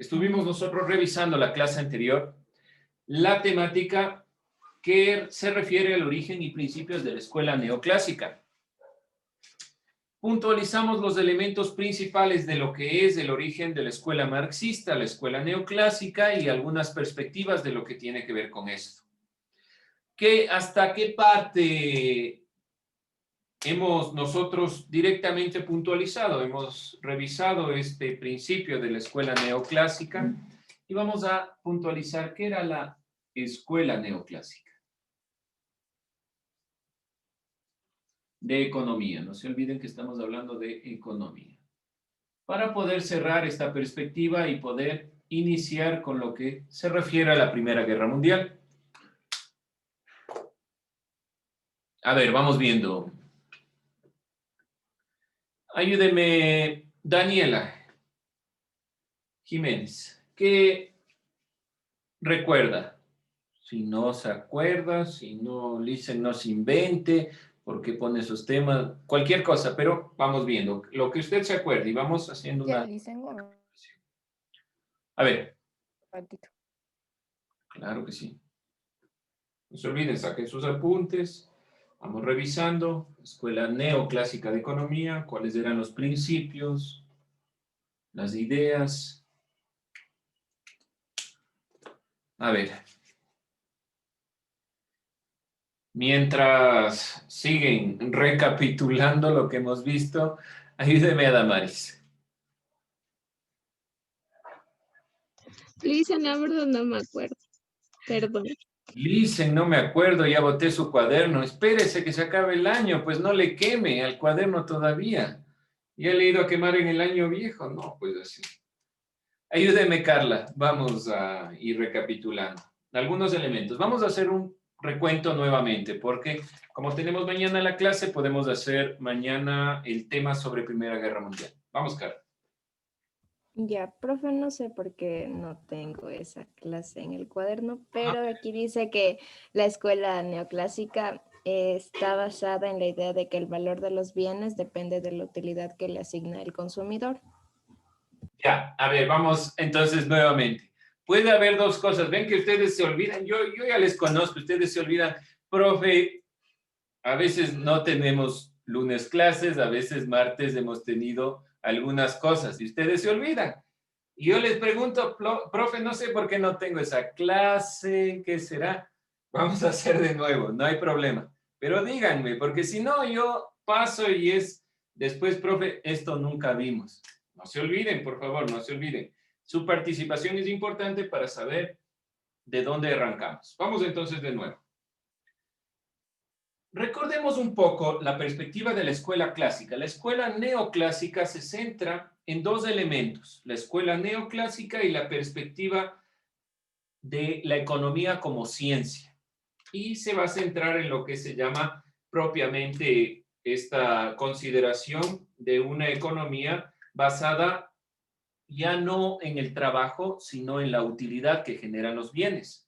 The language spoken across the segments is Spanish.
Estuvimos nosotros revisando la clase anterior, la temática que se refiere al origen y principios de la escuela neoclásica. Puntualizamos los elementos principales de lo que es el origen de la escuela marxista, la escuela neoclásica y algunas perspectivas de lo que tiene que ver con esto. ¿Hasta qué parte hemos nosotros directamente puntualizado? Hemos revisado este principio de la escuela neoclásica y vamos a puntualizar qué era la escuela neoclásica. De economía, no se olviden que estamos hablando de economía. Para poder cerrar esta perspectiva y poder iniciar con lo que se refiere a la Primera Guerra Mundial. A ver, vamos viendo. Ayúdeme, Daniela Jiménez, ¿qué recuerda? Si no se acuerda, si no, Lisen no se invente, porque pone esos temas, cualquier cosa, pero vamos viendo lo que usted se acuerde y vamos haciendo Ya, una... Lisen, A ver. ratito. Claro que sí. No se olviden, saquen sus apuntes. Vamos revisando. Escuela neoclásica de economía, cuáles eran los principios, las ideas. A ver. Mientras siguen recapitulando lo que hemos visto, ayúdeme a Damaris. Lisa, la verdad no me acuerdo. Perdón. Lisen, no me acuerdo, ya boté su cuaderno. Espérese que se acabe el año, pues no le queme al cuaderno todavía. Ya le he ido a quemar en el año viejo. No, pues así. Ayúdeme, Carla. Vamos a ir recapitulando algunos elementos. Vamos a hacer un recuento nuevamente, porque como tenemos mañana la clase, podemos hacer mañana el tema sobre Primera Guerra Mundial. Vamos, Carla. Ya, profe, no sé por qué no tengo esa clase en el cuaderno, pero aquí dice que la escuela neoclásica está basada en la idea de que el valor de los bienes depende de la utilidad que le asigna el consumidor. Ya, a ver, vamos entonces nuevamente. Puede haber dos cosas. Ven que ustedes se olvidan. Yo ya les conozco. Ustedes se olvidan. Profe, a veces no tenemos lunes clases, a veces martes hemos tenido algunas cosas y ustedes se olvidan. Y yo les pregunto, profe, no sé por qué no tengo esa clase, ¿qué será? Vamos a hacer de nuevo, no hay problema. Pero díganme, porque si no, yo paso y es después, profe, esto nunca vimos. No se olviden, por favor, no se olviden. Su participación es importante para saber de dónde arrancamos. Vamos entonces de nuevo. Recordemos un poco la perspectiva de la escuela clásica. La escuela neoclásica se centra en dos elementos, la escuela neoclásica y la perspectiva de la economía como ciencia. Y se va a centrar en lo que se llama propiamente esta consideración de una economía basada ya no en el trabajo, sino en la utilidad que generan los bienes,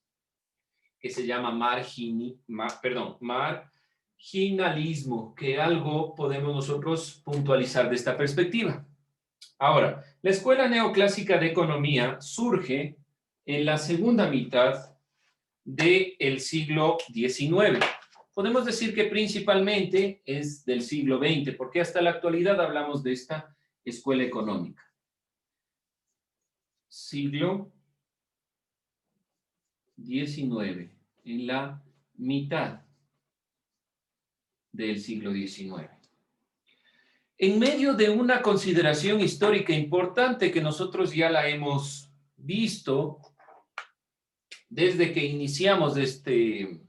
que se llama marginalismo, que algo podemos nosotros puntualizar de esta perspectiva. Ahora, la escuela neoclásica de economía surge en la segunda mitad del siglo XIX. Podemos decir que principalmente es del siglo XX, porque hasta la actualidad hablamos de esta escuela económica. Siglo XIX, en la mitad del siglo XIX. En medio de una consideración histórica importante que nosotros ya la hemos visto desde que iniciamos este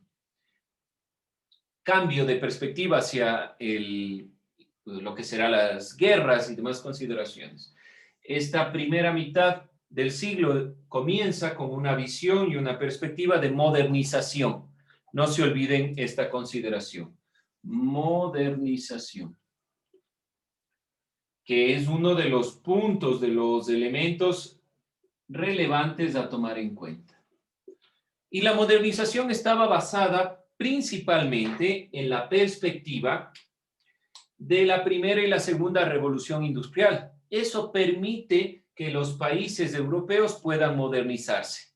cambio de perspectiva hacia lo que serán las guerras y demás consideraciones. Esta primera mitad del siglo comienza con una visión y una perspectiva de modernización. No se olviden esta consideración. Modernización, que es uno de los puntos, de los elementos relevantes a tomar en cuenta. Y la modernización estaba basada principalmente en la perspectiva de la primera y la segunda revolución industrial. Eso permite que los países europeos puedan modernizarse.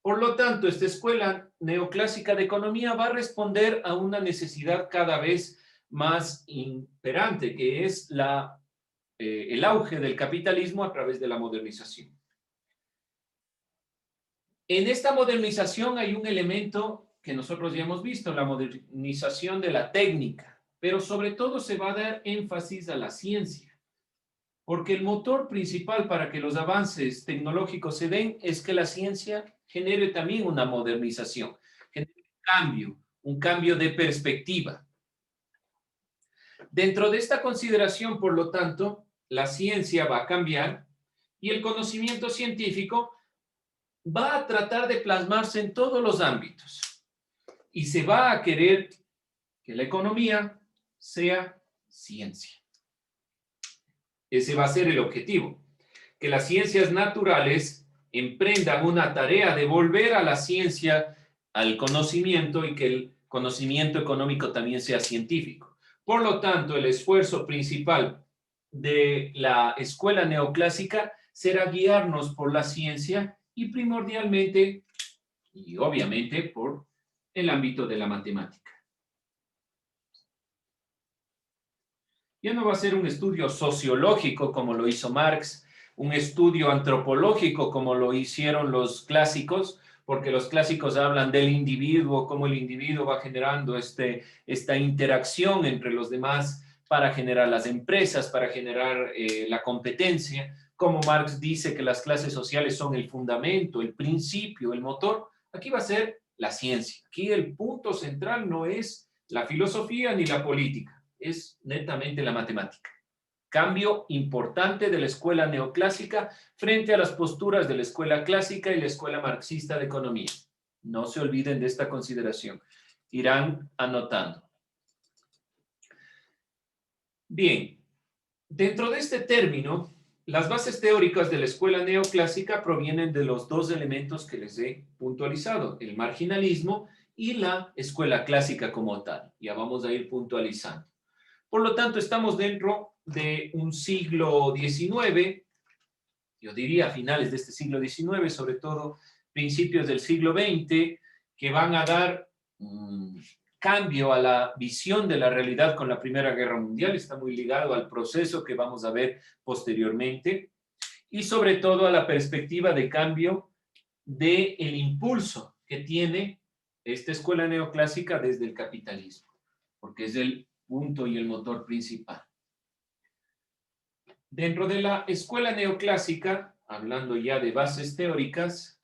Por lo tanto, esta escuela neoclásica de economía va a responder a una necesidad cada vez más imperante, que es el auge del capitalismo a través de la modernización. En esta modernización hay un elemento que nosotros ya hemos visto, la modernización de la técnica, pero sobre todo se va a dar énfasis a la ciencia, porque el motor principal para que los avances tecnológicos se den es que la ciencia genere también una modernización, genere un cambio de perspectiva. Dentro de esta consideración, por lo tanto, la ciencia va a cambiar y el conocimiento científico va a tratar de plasmarse en todos los ámbitos y se va a querer que la economía sea ciencia. Ese va a ser el objetivo, que las ciencias naturales emprendan una tarea de volver a la ciencia, al conocimiento y que el conocimiento económico también sea científico. Por lo tanto, el esfuerzo principal de la escuela neoclásica será guiarnos por la ciencia y primordialmente y obviamente por el ámbito de la matemática. Ya no va a ser un estudio sociológico como lo hizo Marx, un estudio antropológico como lo hicieron los clásicos, porque los clásicos hablan del individuo, cómo el individuo va generando esta interacción entre los demás para generar las empresas, para generar la competencia. Como Marx dice que las clases sociales son el fundamento, el principio, el motor, aquí va a ser la ciencia. Aquí el punto central no es la filosofía ni la política, es netamente la matemática. Cambio importante de la escuela neoclásica frente a las posturas de la escuela clásica y la escuela marxista de economía. No se olviden de esta consideración. Irán anotando. Bien, dentro de este término, las bases teóricas de la escuela neoclásica provienen de los dos elementos que les he puntualizado, el marginalismo y la escuela clásica como tal. Ya vamos a ir puntualizando. Por lo tanto, estamos dentro de un siglo XIX, yo diría finales de este siglo XIX, sobre todo principios del siglo XX, que van a dar cambio a la visión de la realidad con la Primera Guerra Mundial, está muy ligado al proceso que vamos a ver posteriormente, y sobre todo a la perspectiva de cambio del impulso que tiene esta escuela neoclásica desde el capitalismo, porque es el punto y el motor principal. Dentro de la escuela neoclásica, hablando ya de bases teóricas,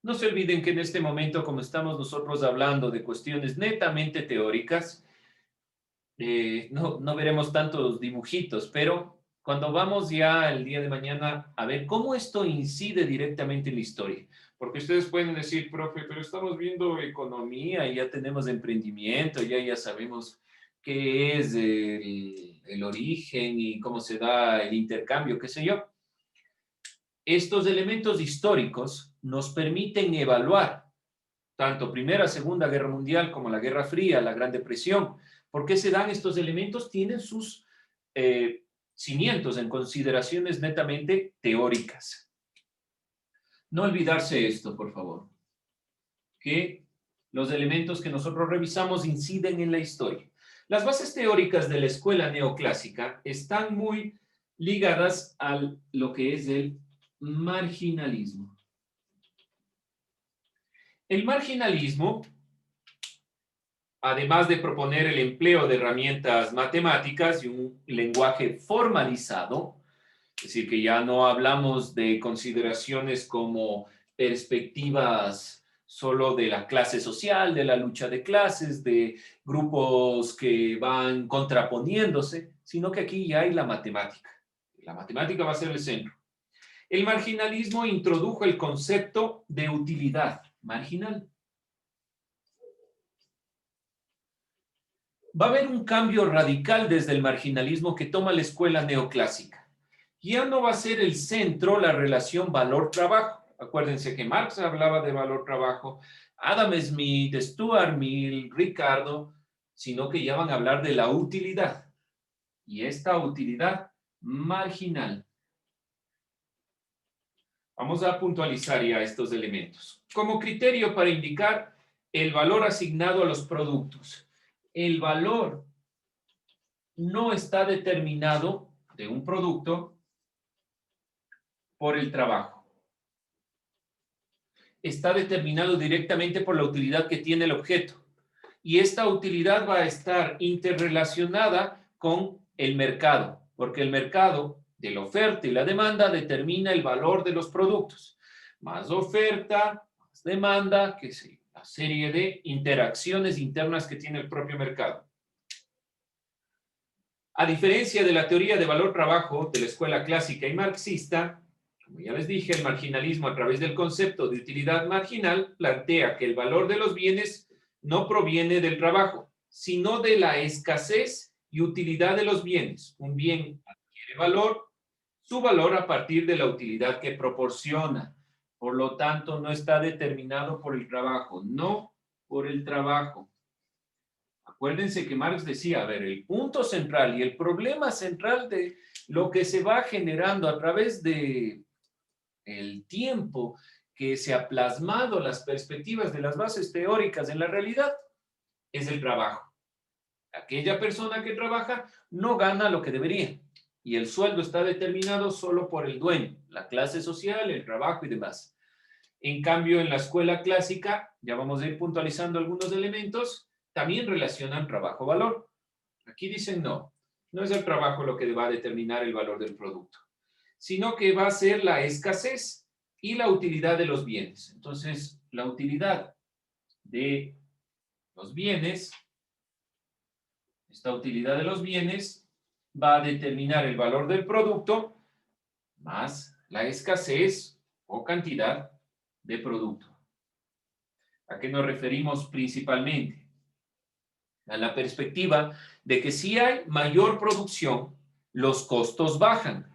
no se olviden que en este momento, como estamos nosotros hablando de cuestiones netamente teóricas, no veremos tantos dibujitos, pero cuando vamos ya el día de mañana a ver cómo esto incide directamente en la historia, porque ustedes pueden decir, profe, pero estamos viendo economía y ya tenemos emprendimiento, ya sabemos qué es el origen y cómo se da el intercambio, qué sé yo. Estos elementos históricos nos permiten evaluar tanto Primera, Segunda Guerra Mundial como la Guerra Fría, la Gran Depresión. ¿Por qué se dan estos elementos? Tienen sus cimientos en consideraciones netamente teóricas. No olvidarse esto, por favor, que los elementos que nosotros revisamos inciden en la historia. Las bases teóricas de la escuela neoclásica están muy ligadas a lo que es el marginalismo. El marginalismo, además de proponer el empleo de herramientas matemáticas y un lenguaje formalizado, es decir, que ya no hablamos de consideraciones como perspectivas solo de la clase social, de la lucha de clases, de grupos que van contraponiéndose, sino que aquí ya hay la matemática. La matemática va a ser el centro. El marginalismo introdujo el concepto de utilidad marginal. Va a haber un cambio radical desde el marginalismo que toma la escuela neoclásica. Ya no va a ser el centro la relación valor-trabajo. Acuérdense que Marx hablaba de valor-trabajo, Adam Smith, Stuart Mill, Ricardo, sino que ya van a hablar de la utilidad. Y esta utilidad marginal. Vamos a puntualizar ya estos elementos. Como criterio para indicar el valor asignado a los productos. El valor no está determinado de un producto por el trabajo. Está determinado directamente por la utilidad que tiene el objeto. Y esta utilidad va a estar interrelacionada con el mercado, porque el mercado de la oferta y la demanda determina el valor de los productos. Más oferta, más demanda, que es la serie de interacciones internas que tiene el propio mercado. A diferencia de la teoría de valor-trabajo de la escuela clásica y marxista, como ya les dije, el marginalismo a través del concepto de utilidad marginal plantea que el valor de los bienes no proviene del trabajo, sino de la escasez y utilidad de los bienes. Un bien adquiere valor, su valor a partir de la utilidad que proporciona. Por lo tanto, no está determinado por el trabajo, no por el trabajo. Acuérdense que Marx decía, a ver, el punto central y el problema central de lo que se va generando a través de el tiempo que se ha plasmado las perspectivas de las bases teóricas en la realidad es el trabajo. Aquella persona que trabaja no gana lo que debería y el sueldo está determinado solo por el dueño, la clase social, el trabajo y demás. En cambio, en la escuela clásica, ya vamos a ir puntualizando algunos elementos, también relacionan trabajo-valor. Aquí dicen no es el trabajo lo que va a determinar el valor del producto, sino que va a ser la escasez y la utilidad de los bienes. Entonces, la utilidad de los bienes, esta utilidad de los bienes va a determinar el valor del producto más la escasez o cantidad de producto. ¿A qué nos referimos principalmente? A la perspectiva de que si hay mayor producción, los costos bajan.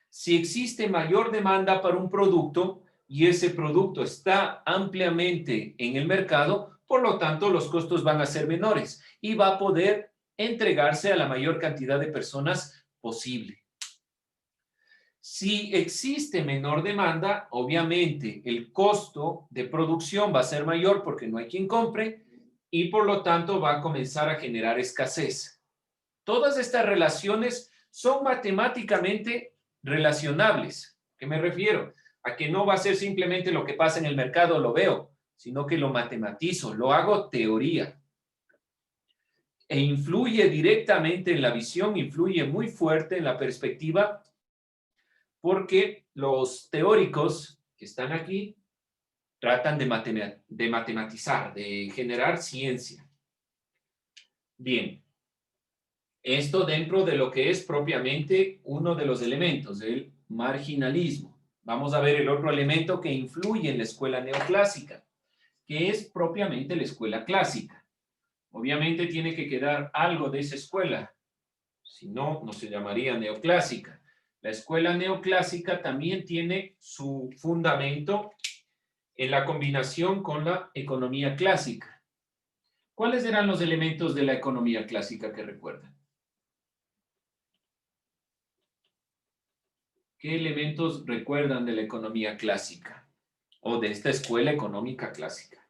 Si existe mayor demanda para un producto y ese producto está ampliamente en el mercado, por lo tanto los costos van a ser menores y va a poder entregarse a la mayor cantidad de personas posible. Si existe menor demanda, obviamente el costo de producción va a ser mayor porque no hay quien compre y por lo tanto va a comenzar a generar escasez. Todas estas relaciones son matemáticamente relacionables. ¿A qué me refiero? A que no va a ser simplemente lo que pasa en el mercado, lo veo, sino que lo matematizo, lo hago teoría. E influye directamente en la visión, influye muy fuerte en la perspectiva, porque los teóricos que están aquí tratan de matematizar, de generar ciencia. Bien. Esto dentro de lo que es propiamente uno de los elementos, el marginalismo. Vamos a ver el otro elemento que influye en la escuela neoclásica, que es propiamente la escuela clásica. Obviamente tiene que quedar algo de esa escuela, si no, no se llamaría neoclásica. La escuela neoclásica también tiene su fundamento en la combinación con la economía clásica. ¿Cuáles eran los elementos de la economía clásica que recuerdan? ¿Qué elementos recuerdan de la economía clásica o de esta escuela económica clásica?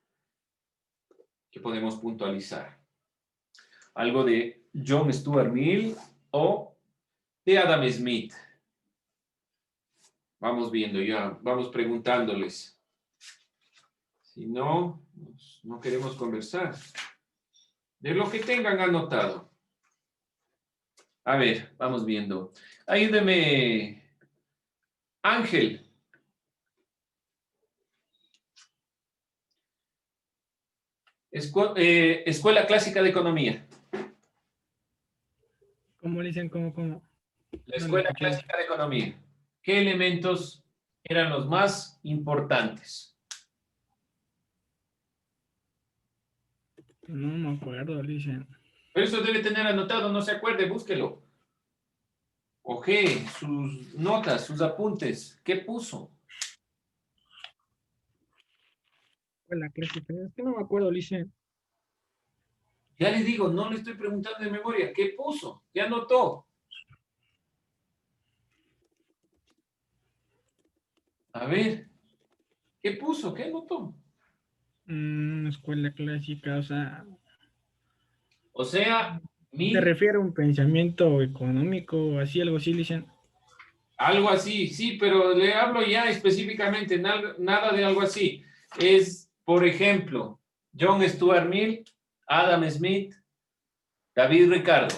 ¿Qué podemos puntualizar? ¿Algo de John Stuart Mill o de Adam Smith? Vamos viendo ya, vamos preguntándoles. Si no, no queremos conversar. De lo que tengan anotado. A ver, vamos viendo. Ayúdeme, Ángel. Escuela Clásica de Economía. ¿Cómo le dicen? ¿Cómo? La Escuela Clásica de Economía. ¿Qué elementos eran los más importantes? No me acuerdo, dicen. Pero eso debe tener anotado, no se acuerde, búsquelo. Oje, sus notas, sus apuntes. ¿Qué puso? La clásica, es que no me acuerdo, dicen. Ya le digo, no le estoy preguntando de memoria. ¿Qué puso? ¿Qué anotó? A ver, ¿qué puso? ¿Qué notó? Escuela clásica, O sea, se mi, refiere a un pensamiento económico, así, algo así, Licen. algo así, sí, pero le hablo ya específicamente, nada de algo así. Es, por ejemplo, John Stuart Mill, Adam Smith, David Ricardo.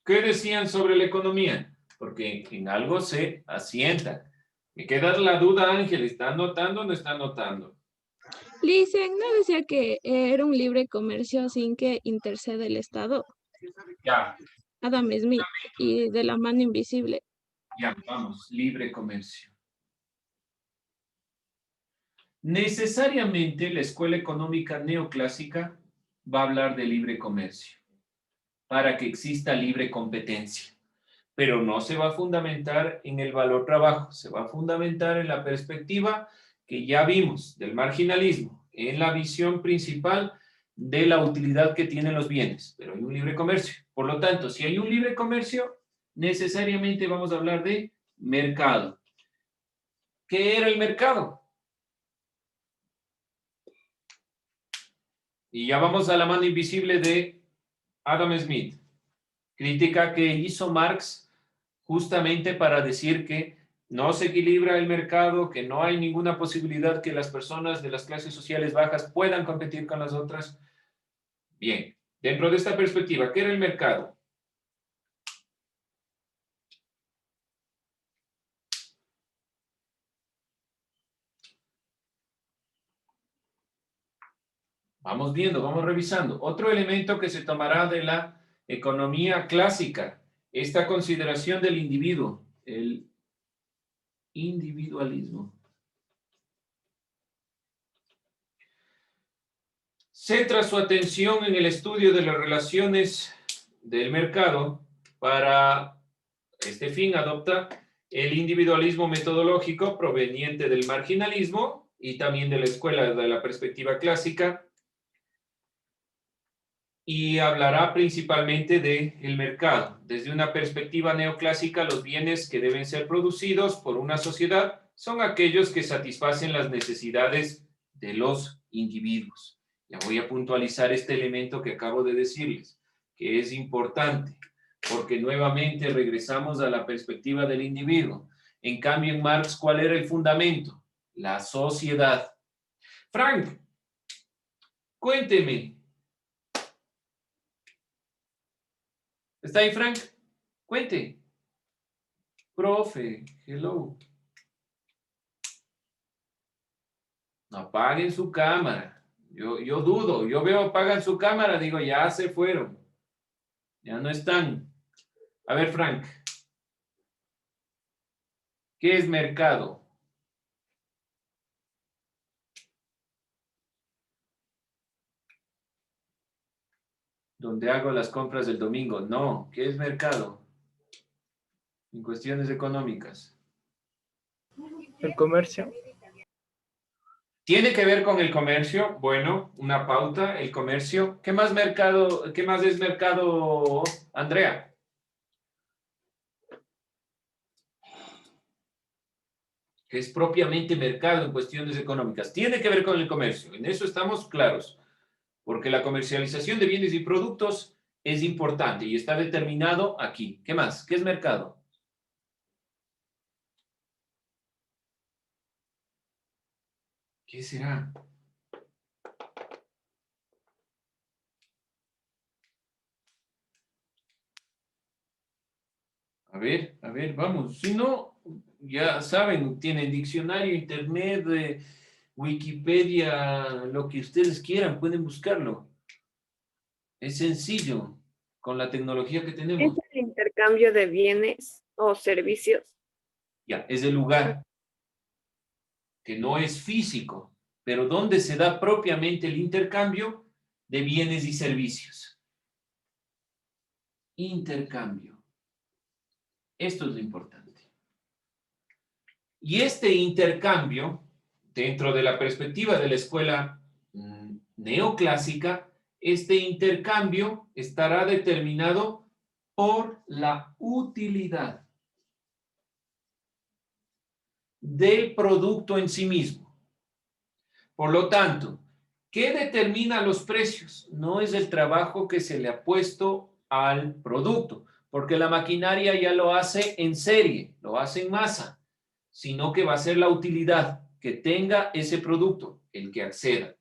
¿Qué decían sobre la economía? Porque en algo se asienta. Me queda la duda, Ángel, ¿está anotando o no está anotando? Listen, ¿no decía que era un libre comercio sin que interceda el Estado? Ya, Adam Smith y de la mano invisible. ya, vamos, libre comercio. Necesariamente la escuela económica neoclásica va a hablar de libre comercio para que exista libre competencia, pero no se va a fundamentar en el valor trabajo, se va a fundamentar en la perspectiva que ya vimos del marginalismo, en la visión principal de la utilidad que tienen los bienes, pero hay un libre comercio. Por lo tanto, si hay un libre comercio, necesariamente vamos a hablar de mercado. ¿Qué era el mercado? Y ya vamos a la mano invisible de Adam Smith. Crítica que hizo Marx justamente para decir que no se equilibra el mercado, que no hay ninguna posibilidad que las personas de las clases sociales bajas puedan competir con las otras. Bien, dentro de esta perspectiva, ¿qué era el mercado? Vamos viendo, vamos revisando. Otro elemento que se tomará de la economía clásica, esta consideración del individuo, el individualismo. Centra su atención en el estudio de las relaciones del mercado. Para este fin adopta el individualismo metodológico proveniente del marginalismo y también de la escuela de la perspectiva clásica, y hablará principalmente del mercado. Desde una perspectiva neoclásica, los bienes que deben ser producidos por una sociedad son aquellos que satisfacen las necesidades de los individuos. Ya voy a puntualizar este elemento que acabo de decirles, que es importante, porque nuevamente regresamos a la perspectiva del individuo. En cambio, en Marx, ¿cuál era el fundamento? La sociedad. Frank, cuénteme. ¿Está ahí, Frank? Cuente. Profe, hello. No apaguen su cámara. Yo dudo, yo veo apagan su cámara, digo, ya se fueron. Ya no están. A ver, Frank. ¿Qué es mercado? Donde hago las compras del domingo. No, ¿qué es mercado? En cuestiones económicas. El comercio. ¿Tiene que ver con el comercio? Bueno, una pauta, el comercio. ¿Qué más mercado, qué más es mercado, Andrea? Que es propiamente mercado en cuestiones económicas. Tiene que ver con el comercio, en eso estamos claros, porque la comercialización de bienes y productos es importante y está determinado aquí. ¿Qué más? ¿Qué es mercado? ¿Qué será? A ver, vamos. Si no, ya saben, tienen diccionario, internet, Wikipedia, lo que ustedes quieran, pueden buscarlo. Es sencillo con la tecnología que Es tenemos. el intercambio de bienes o servicios. Ya, es el lugar que no es físico, pero donde se da propiamente el intercambio de bienes y servicios. Intercambio. Esto es lo importante. Y este intercambio, dentro de la perspectiva de la escuela neoclásica, este intercambio estará determinado por la utilidad. del producto en sí mismo. Por lo tanto, ¿qué determina los precios? No es el trabajo que se le ha puesto al producto, porque la maquinaria ya lo hace en serie, lo hace en masa, sino que va a ser la utilidad que tenga ese producto, el que acceda.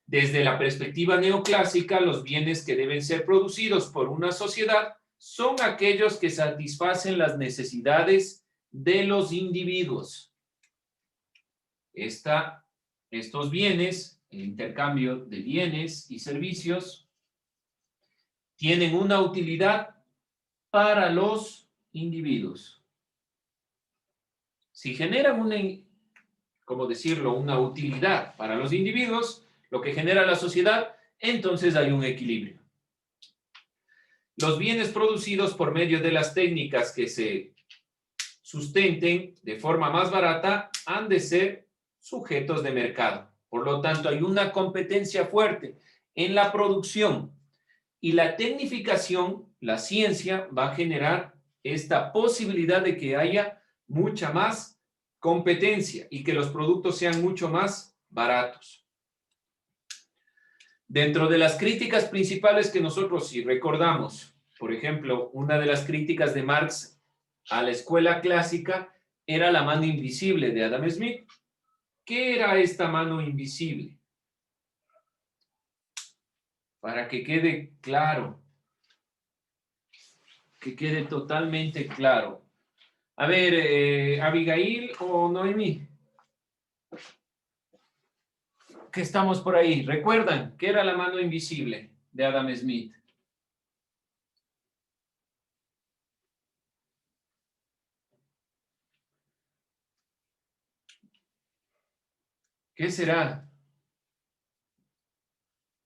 Desde la perspectiva neoclásica, los bienes que deben ser producidos por una sociedad son aquellos que satisfacen las necesidades de los individuos. Estos bienes, el intercambio de bienes y servicios, tienen una utilidad para los individuos. Si generan una utilidad para los individuos, lo que genera la sociedad, entonces hay un equilibrio. Los bienes producidos por medio de las técnicas que se sustenten de forma más barata han de ser sujetos de mercado. Por lo tanto, hay una competencia fuerte en la producción y la tecnificación, la ciencia, va a generar esta posibilidad de que haya mucha más competencia y que los productos sean mucho más baratos. Dentro de las críticas principales que nosotros, si recordamos, por ejemplo, una de las críticas de Marx a la escuela clásica era la mano invisible de Adam Smith. ¿Qué era esta mano invisible? Para que quede claro, que quede totalmente claro. A ver, Abigail o Noemí, que estamos por ahí. ¿Recuerdan qué era la mano invisible de Adam Smith? ¿Qué será?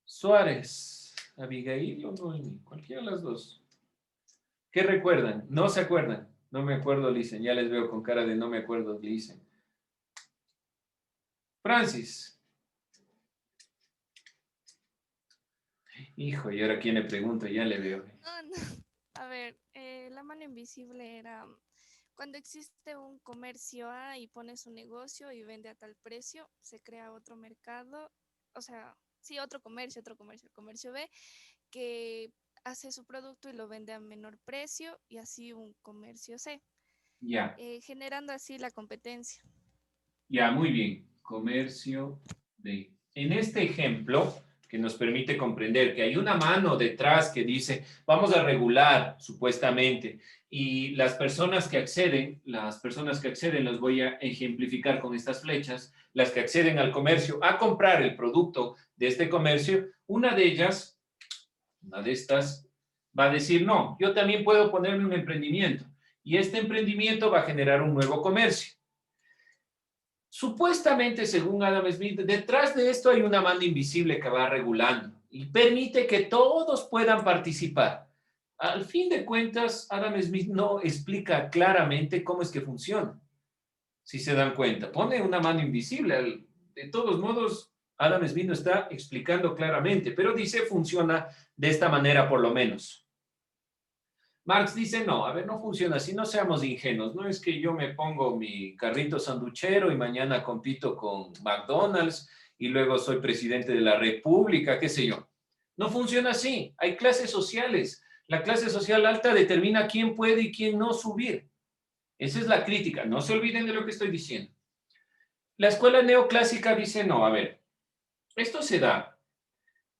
Suárez, Abigail o Noemí, cualquiera de las dos. ¿Qué recuerdan? ¿No se acuerdan? No me acuerdo, dicen. Ya les veo con cara de no me acuerdo, dicen. Francis. Hijo, y ahora quién le pregunta, ya le veo. No. A ver, la mano invisible era cuando existe un comercio A y pone su negocio y vende a tal precio, se crea otro mercado, o sea, sí, otro comercio, el comercio B, que hace su producto y lo vende a menor precio y así un comercio C, Ya, generando así la competencia. ya, muy bien. Comercio de... En este ejemplo, que nos permite comprender que hay una mano detrás que dice, vamos a regular, supuestamente, y las personas que acceden, las voy a ejemplificar con estas flechas, las que acceden al comercio a comprar el producto de este comercio, una de estas, va a decir, no, yo también puedo ponerme un emprendimiento, y este emprendimiento va a generar un nuevo comercio. Supuestamente, según Adam Smith, detrás de esto hay una mano invisible que va regulando y permite que todos puedan participar. Al fin de cuentas, Adam Smith no explica claramente cómo es que funciona. Si se dan cuenta, pone una mano invisible. De todos modos, Adam Smith no está explicando claramente, pero dice funciona de esta manera por lo menos. Marx dice, no, a ver, no funciona así, no seamos ingenuos, no es que yo me pongo mi carrito sanduchero y mañana compito con McDonald's y luego soy presidente de la República, qué sé yo. No funciona así, hay clases sociales. La clase social alta determina quién puede y quién no subir. Esa es la crítica, no se olviden de lo que estoy diciendo. La escuela neoclásica dice, no, a ver, esto se da,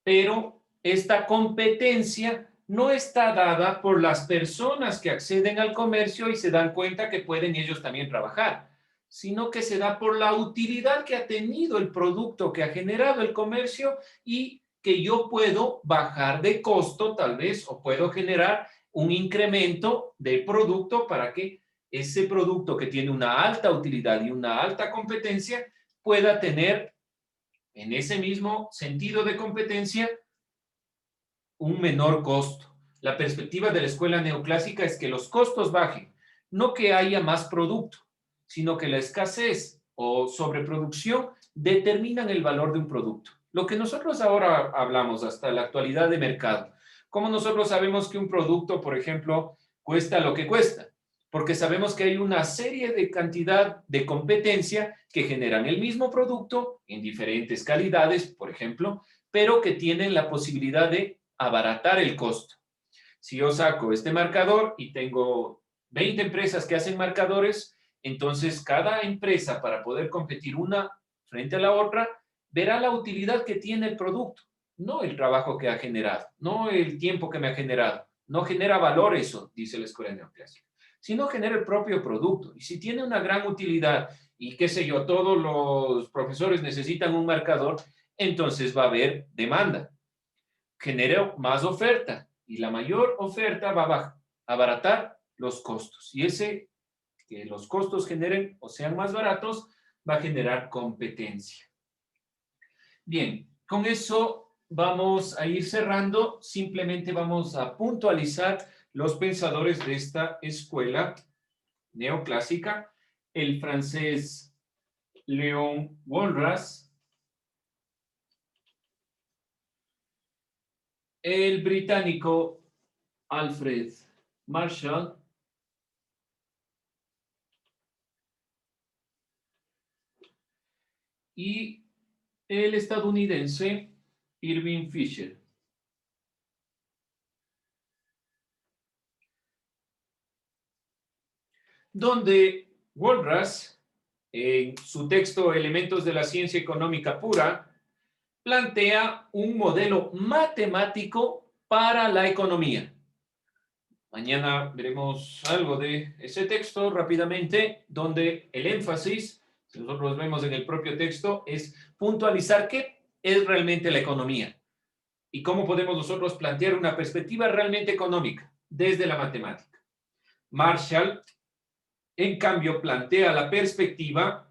pero esta competencia no está dada por las personas que acceden al comercio y se dan cuenta que pueden ellos también trabajar, sino que se da por la utilidad que ha tenido el producto que ha generado el comercio y que yo puedo bajar de costo tal vez o puedo generar un incremento del producto para que ese producto que tiene una alta utilidad y una alta competencia pueda tener en ese mismo sentido de competencia un menor costo. La perspectiva de la escuela neoclásica es que los costos bajen, no que haya más producto, sino que la escasez o sobreproducción determinan el valor de un producto. Lo que nosotros ahora hablamos hasta la actualidad de mercado, ¿cómo nosotros sabemos que un producto, por ejemplo, cuesta lo que cuesta? porque sabemos que hay una serie de cantidad de competencia que generan el mismo producto en diferentes calidades, por ejemplo, pero que tienen la posibilidad de abaratar el costo. Si yo saco este marcador y tengo 20 empresas que hacen marcadores, entonces cada empresa, para poder competir una frente a la otra, verá la utilidad que tiene el producto, no el trabajo que ha generado, no el tiempo que me ha generado. No genera valor eso, dice la escuela neoclásica, sino genera el propio producto. Y si tiene una gran utilidad y qué sé yo, todos los profesores necesitan un marcador, entonces va a haber demanda. Genera más oferta y la mayor oferta va a abaratar los costos. Y ese que los costos generen o sean más baratos va a generar competencia. Bien, con eso vamos a ir cerrando. Simplemente vamos a puntualizar los pensadores de esta escuela neoclásica. El francés Léon Walras, el británico Alfred Marshall, y el estadounidense Irving Fisher. Donde Walras, en su texto Elementos de la Ciencia Económica Pura, plantea un modelo matemático para la economía. Mañana veremos algo de ese texto rápidamente, donde el énfasis, si nosotros vemos en el propio texto, es puntualizar qué es realmente la economía y cómo podemos nosotros plantear una perspectiva realmente económica desde la matemática. Marshall, en cambio, plantea la perspectiva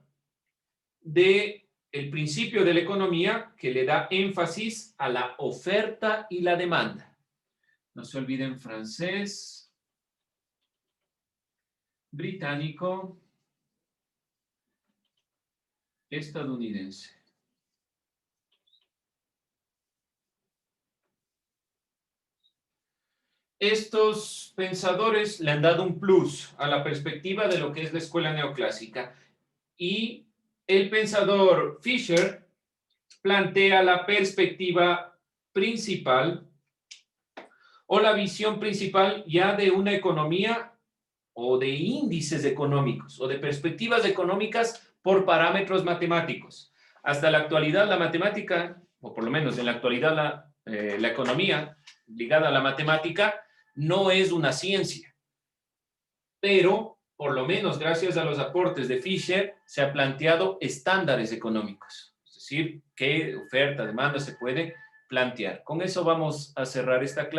de el principio de la economía que le da énfasis a la oferta y la demanda. No se olviden francés, británico, estadounidense. Estos pensadores le han dado un plus a la perspectiva de lo que es la escuela neoclásica. Y el pensador Fisher plantea la perspectiva principal o la visión principal ya de una economía o de índices económicos o de perspectivas económicas por parámetros matemáticos. Hasta la actualidad la matemática, o por lo menos en la actualidad la economía ligada a la matemática no es una ciencia, pero por lo menos gracias a los aportes de Fisher se han planteado estándares económicos, es decir, qué oferta, demanda se puede plantear. Con eso vamos a cerrar esta clase.